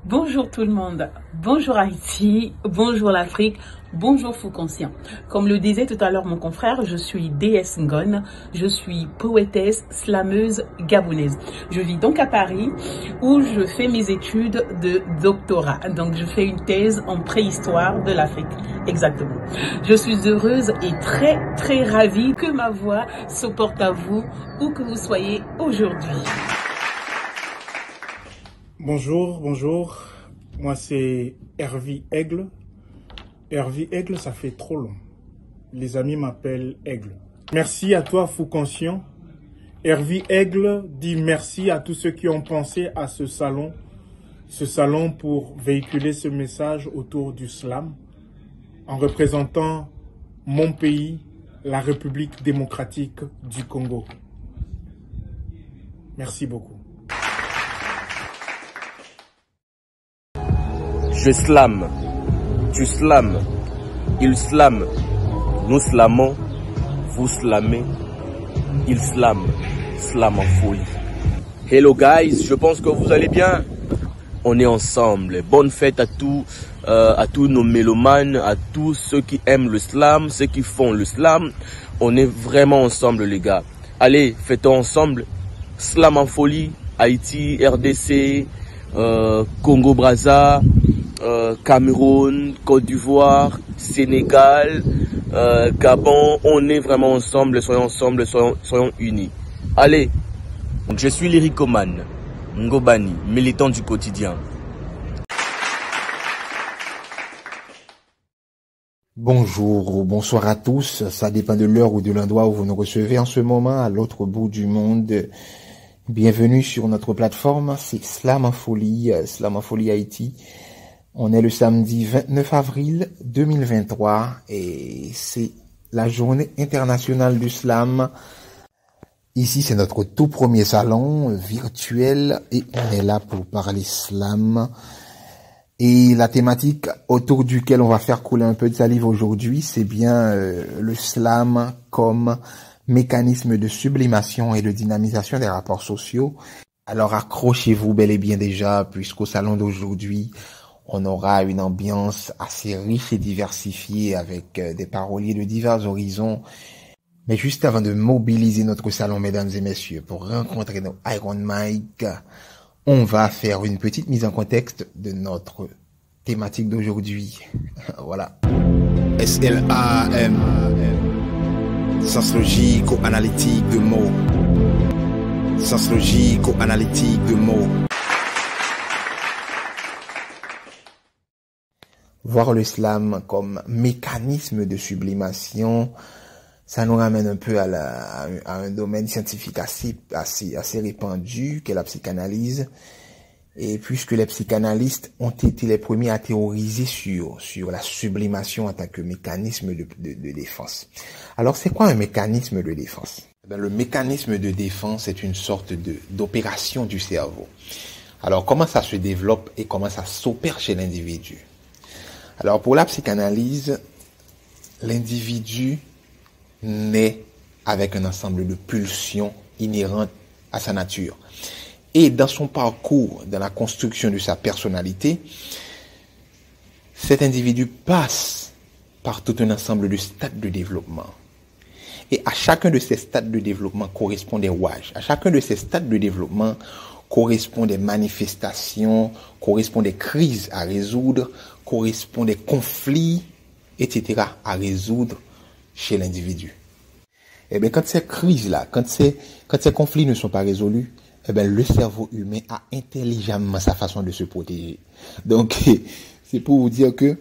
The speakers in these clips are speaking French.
Bonjour tout le monde, bonjour Haïti, bonjour l'Afrique, bonjour Fou Conscient. Comme le disait tout à l'heure mon confrère, je suis déesse Ngone, je suis poétesse, slameuse gabonaise. Je vis donc à Paris où je fais mes études de doctorat. Donc je fais une thèse en préhistoire de l'Afrique, exactement. Je suis heureuse et très ravie que ma voix se porte à vous où que vous soyez aujourd'hui. Bonjour. Moi, c'est Hervé Aigle. Hervé Aigle, ça fait trop long. Les amis m'appellent Aigle. Merci à toi, Fou Conscient. Hervé Aigle dit merci à tous ceux qui ont pensé à ce salon pour véhiculer ce message autour du slam, en représentant mon pays, la République démocratique du Congo. Merci beaucoup. Je slame, tu slames, il slame, nous slamons, vous slamez, il slame, slam en folie. Hello guys, je pense que vous allez bien. On est ensemble. Bonne fête à tous nos mélomanes, à tous ceux qui aiment le slam, ceux qui font le slam. On est vraiment ensemble les gars. Allez, fêtons ensemble. Slam en folie, Haïti, RDC, Congo Brazza, Cameroun, Côte d'Ivoire, Sénégal, Gabon, on est vraiment ensemble, soyons unis. Allez, je suis lyricomane, Ngobani, militant du quotidien. Bonjour ou bonsoir à tous, ça dépend de l'heure ou de l'endroit où vous nous recevez en ce moment, à l'autre bout du monde. Bienvenue sur notre plateforme, c'est Slam en Folie Haïti. On est le samedi 29 avril 2023 et c'est la journée internationale du slam. Ici, c'est notre tout premier salon virtuel et on est là pour parler slam. Et la thématique autour duquel on va faire couler un peu de salive aujourd'hui, c'est bien le slam comme mécanisme de sublimation et de dynamisation des rapports sociaux. Alors accrochez-vous bel et bien déjà, puisqu'au salon d'aujourd'hui, on aura une ambiance assez riche et diversifiée avec des paroliers de divers horizons. Mais juste avant de mobiliser notre salon, mesdames et messieurs, pour rencontrer nos Iron Mike, on va faire une petite mise en contexte de notre thématique d'aujourd'hui. Voilà. SLAM, sens logico-analytique de mots. Sens logico-analytique de mots. Voir le slam comme mécanisme de sublimation, ça nous ramène un peu à un domaine scientifique assez répandu qu'est la psychanalyse. Et puisque les psychanalystes ont été les premiers à théoriser sur la sublimation en tant que mécanisme de défense. Alors c'est quoi un mécanisme de défense? Le mécanisme de défense est une sorte d'opération du cerveau. Alors comment ça se développe et comment ça s'opère chez l'individu? Alors pour la psychanalyse, l'individu naît avec un ensemble de pulsions inhérentes à sa nature. Et dans son parcours, dans la construction de sa personnalité, cet individu passe par tout un ensemble de stades de développement. Et à chacun de ces stades de développement correspond des rouages. À chacun de ces stades de développement correspond des manifestations, correspond des crises à résoudre, correspond des conflits, etc. à résoudre chez l'individu. Et bien, quand ces crises-là, quand ces conflits ne sont pas résolus, eh bien, le cerveau humain a intelligemment sa façon de se protéger. Donc, c'est pour vous dire que,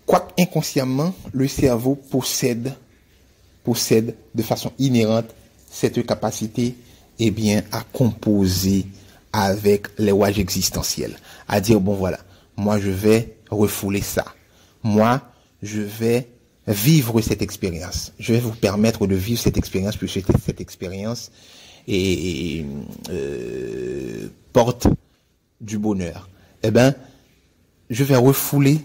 quoique inconsciemment, le cerveau possède de façon inhérente cette capacité, eh bien, à composer avec les rouages existentiels. À dire, bon voilà, moi je vais refouler ça. Moi, je vais vivre cette expérience. Je vais vous permettre de vivre cette expérience, puisque cette expérience porte du bonheur. Eh ben, je vais refouler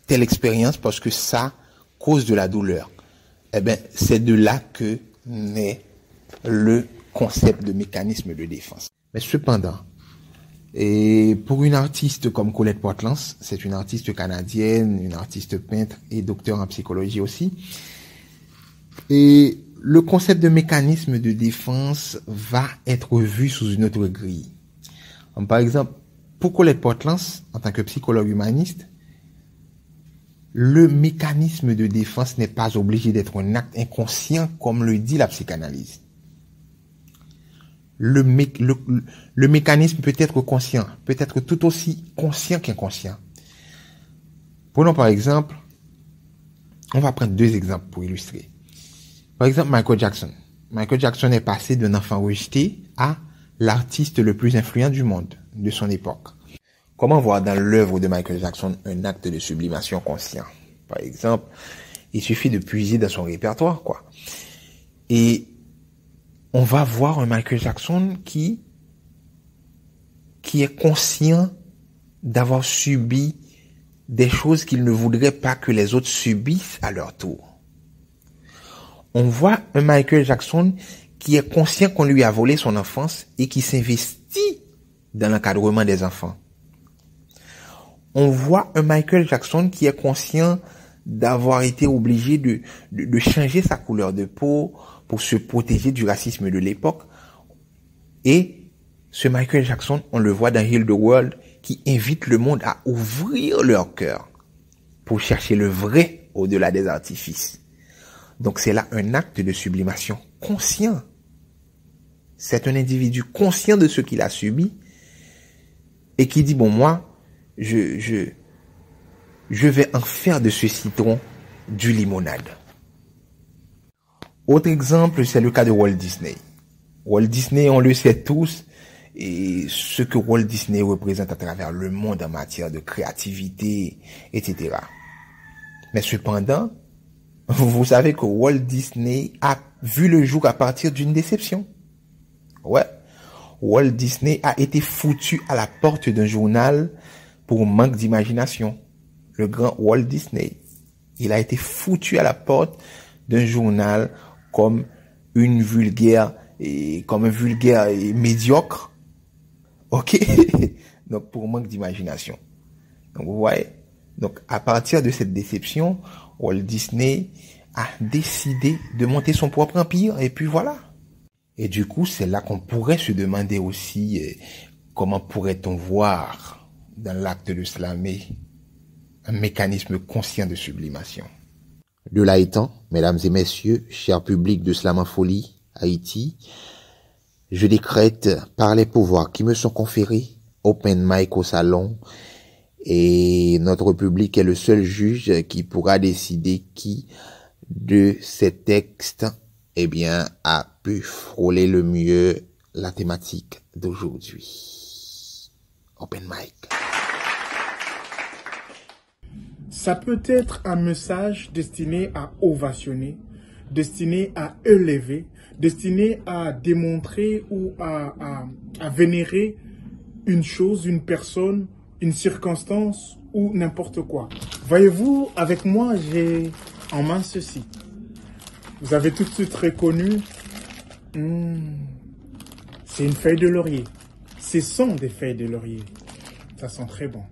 telle expérience parce que ça cause de la douleur. Eh ben, c'est de là que naît le concept de mécanisme de défense. Mais cependant, Et pour une artiste comme Colette Portland, c'est une artiste canadienne, une artiste peintre et docteur en psychologie aussi. Et le concept de mécanisme de défense va être vu sous une autre grille. Par exemple, pour Colette Portland, en tant que psychologue humaniste, le mécanisme de défense n'est pas obligé d'être un acte inconscient comme le dit la psychanalyse. Le mécanisme peut être conscient, peut être tout aussi conscient qu'inconscient. Prenons par exemple, on va prendre 2 exemples pour illustrer. Par exemple, Michael Jackson. Michael Jackson est passé d'un enfant rejeté à l'artiste le plus influent du monde, de son époque. Comment voir dans l'œuvre de Michael Jackson un acte de sublimation conscient? Par exemple, il suffit de puiser dans son répertoire, quoi. Et on va voir un Michael Jackson qui est conscient d'avoir subi des choses qu'il ne voudrait pas que les autres subissent à leur tour. On voit un Michael Jackson qui est conscient qu'on lui a volé son enfance et qui s'investit dans l'encadrement des enfants. On voit un Michael Jackson qui est conscient d'avoir été obligé de changer sa couleur de peau pour se protéger du racisme de l'époque. Et ce Michael Jackson, on le voit dans Heal the World, qui invite le monde à ouvrir leur cœur pour chercher le vrai au-delà des artifices. Donc c'est là un acte de sublimation conscient. C'est un individu conscient de ce qu'il a subi et qui dit, bon, moi, je vais en faire de ce citron du limonade. Autre exemple, c'est le cas de Walt Disney. Walt Disney, on le sait tous, et ce que Walt Disney représente à travers le monde en matière de créativité, etc. Mais cependant, vous savez que Walt Disney a vu le jour à partir d'une déception. Ouais. Walt Disney a été foutu à la porte d'un journal pour manque d'imagination. Le grand Walt Disney. Il a été foutu à la porte d'un journal comme un vulgaire et médiocre. Ok? Donc, pour manque d'imagination. Donc, vous voyez? Donc, à partir de cette déception, Walt Disney a décidé de monter son propre empire et puis voilà. Et du coup, c'est là qu'on pourrait se demander aussi comment pourrait-on voir dans l'acte de slammer un mécanisme conscient de sublimation. De là étant, mesdames et messieurs, chers publics de Slam en Folie, Haïti, je décrète par les pouvoirs qui me sont conférés, open mic au salon, et notre public est le seul juge qui pourra décider qui de ces textes, a pu frôler le mieux la thématique d'aujourd'hui. Open mic. Ça peut être un message destiné à ovationner, destiné à élever, destiné à démontrer ou à vénérer une chose, une personne, une circonstance ou n'importe quoi. Voyez-vous, avec moi, j'ai en main ceci. Vous avez tout de suite reconnu, c'est une feuille de laurier. Ce sont des feuilles de laurier. Ça sent très bon.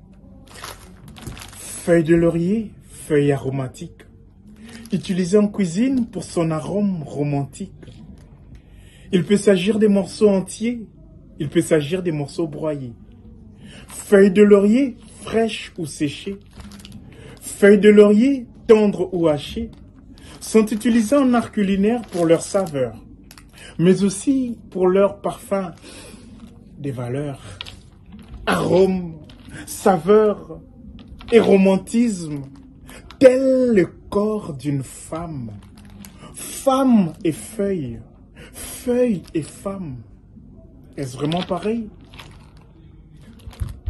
Feuille de laurier, feuille aromatique, utilisée en cuisine pour son arôme romantique. Il peut s'agir des morceaux entiers, il peut s'agir des morceaux broyés. Feuille de laurier, fraîche ou séchée. Feuilles de laurier, tendres ou hachées, sont utilisées en art culinaire pour leur saveur, mais aussi pour leur parfum, des valeurs, arômes, saveurs et romantisme, tel le corps d'une femme. Femme et feuille, feuille et femme. Est-ce vraiment pareil?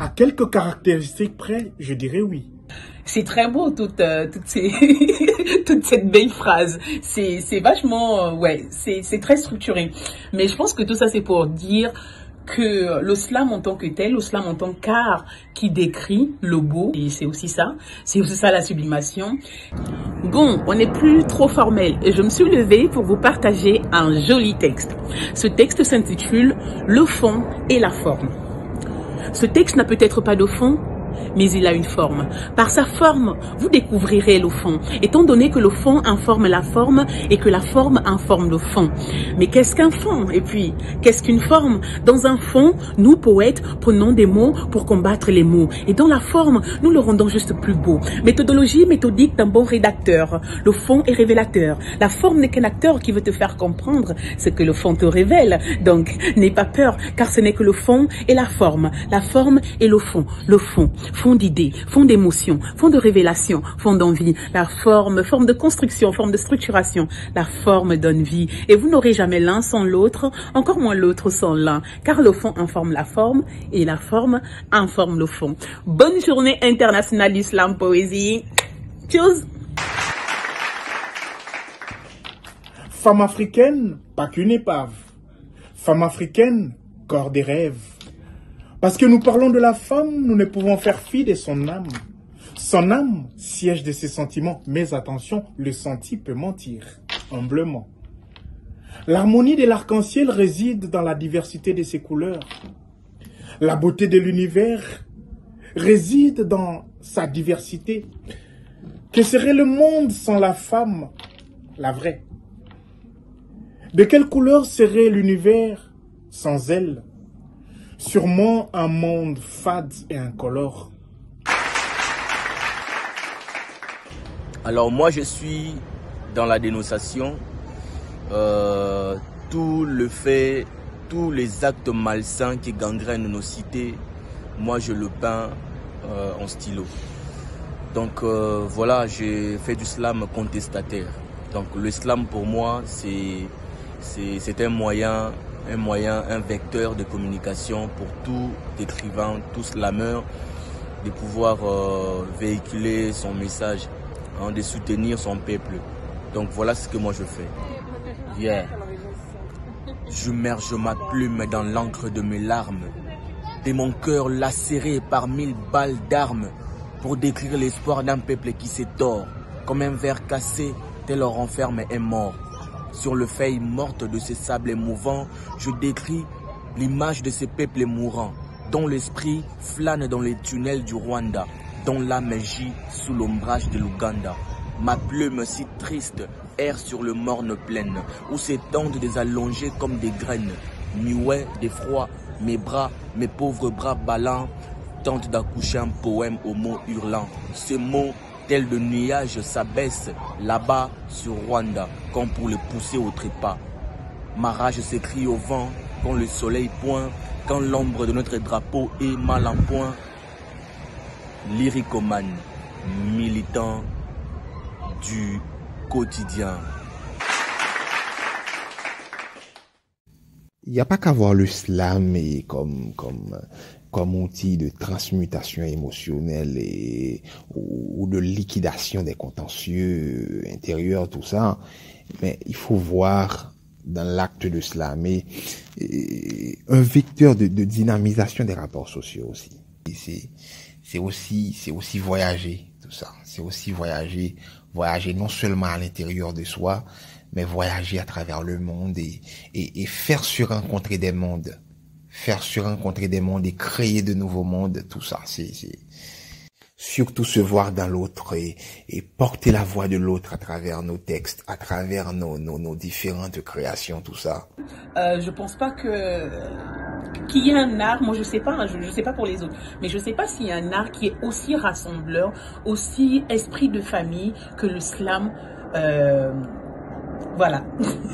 À quelques caractéristiques près, je dirais oui. C'est très beau, toute cette belle phrase. C'est vachement, c'est très structuré. Mais je pense que tout ça, c'est pour dire que le slam en tant que tel, le slam en tant qu'art qui décrit le beau, et c'est aussi ça la sublimation. Bon, on n'est plus trop formel et je me suis levée pour vous partager un joli texte. Ce texte s'intitule « Le fond et la forme ». Ce texte n'a peut-être pas de fond, mais il a une forme. Par sa forme, vous découvrirez le fond, étant donné que le fond informe la forme et que la forme informe le fond. Mais qu'est-ce qu'un fond? Et puis, qu'est-ce qu'une forme? Dans un fond, nous, poètes, prenons des mots pour combattre les mots. Et dans la forme, nous le rendons juste plus beau. Méthodologie méthodique d'un bon rédacteur. Le fond est révélateur. La forme n'est qu'un acteur qui veut te faire comprendre ce que le fond te révèle. Donc, n'aie pas peur, car ce n'est que le fond et la forme. La forme et le fond. Le fond. Fond d'idées, fond d'émotions, fond de révélation, fond d'envie. La forme, forme de construction, forme de structuration. La forme donne vie. Et vous n'aurez jamais l'un sans l'autre, encore moins l'autre sans l'un. Car le fond informe la forme et la forme informe le fond. Bonne journée internationale du slam poésie. Tchuss! Femme africaine, pas qu'une épave. Femme africaine, corps des rêves. Parce que nous parlons de la femme, nous ne pouvons faire fi de son âme. Son âme, siège de ses sentiments. Mais attention, le senti peut mentir, humblement. L'harmonie de l'arc-en-ciel réside dans la diversité de ses couleurs. La beauté de l'univers réside dans sa diversité. Que serait le monde sans la femme, la vraie? De quelle couleur serait l'univers sans elle? Sûrement un monde fade et incolore. Alors moi je suis dans la dénonciation. Tous les actes malsains qui gangrènent nos cités, moi je le peins en stylo. Donc voilà, j'ai fait du slam contestataire. Donc le slam pour moi c'est un moyen, un vecteur de communication pour tout écrivain, tout slameur, de pouvoir véhiculer son message, hein, de soutenir son peuple. Donc voilà ce que moi je fais. Yeah. J'immerge ma plume dans l'encre de mes larmes, de mon cœur lacéré par 1000 balles d'armes, pour décrire l'espoir d'un peuple qui s'étord, comme un verre cassé, tel leur renferme un mort. Sur le feuille morte de ces sables mouvants, je décris l'image de ces peuples mourants, dont l'esprit flâne dans les tunnels du Rwanda, dont l'âme gît sous l'ombrage de l'Ouganda. Ma plume si triste erre sur le morne plaine, où s'étendent des allongés comme des graines. Muet d'effroi, mes bras, mes pauvres bras ballants, tentent d'accoucher un poème aux mots hurlants. Ces mots, tels de nuages, s'abaissent là-bas sur Rwanda, comme pour le pousser au trépas. Ma rage s'écrie au vent quand le soleil pointe, quand l'ombre de notre drapeau est mal en point. Lyricomane, militant du quotidien. Il n'y a pas qu'à voir le slam et comme outil de transmutation émotionnelle ou de liquidation des contentieux intérieurs, tout ça. Mais il faut voir dans l'acte de slammer un vecteur de dynamisation des rapports sociaux aussi. C'est aussi voyager, tout ça. C'est aussi voyager non seulement à l'intérieur de soi, mais voyager à travers le monde et faire se rencontrer des mondes. Faire se rencontrer des mondes et créer de nouveaux mondes, tout ça, c'est surtout se voir dans l'autre et porter la voix de l'autre à travers nos textes, à travers nos différentes créations, tout ça. Je pense pas qu'il y ait un art, moi je sais pas pour les autres, mais je sais pas s'il y a un art qui est aussi rassembleur, aussi esprit de famille que le slam. Voilà.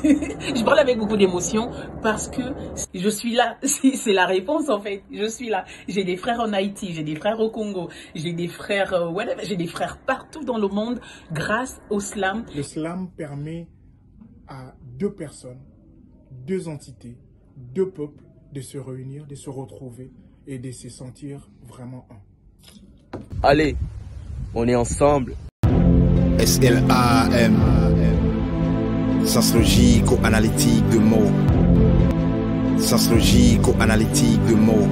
Je parle avec beaucoup d'émotion parce que je suis là. C'est la réponse en fait. Je suis là. J'ai des frères en Haïti, j'ai des frères au Congo, j'ai des frères j'ai des frères partout dans le monde grâce au slam. Le slam permet à deux personnes, deux entités, deux peuples de se réunir, de se retrouver et de se sentir vraiment un. Allez, on est ensemble. SLAM. Sens logique ou analytique de mots. Sens logique ou analytique de mots.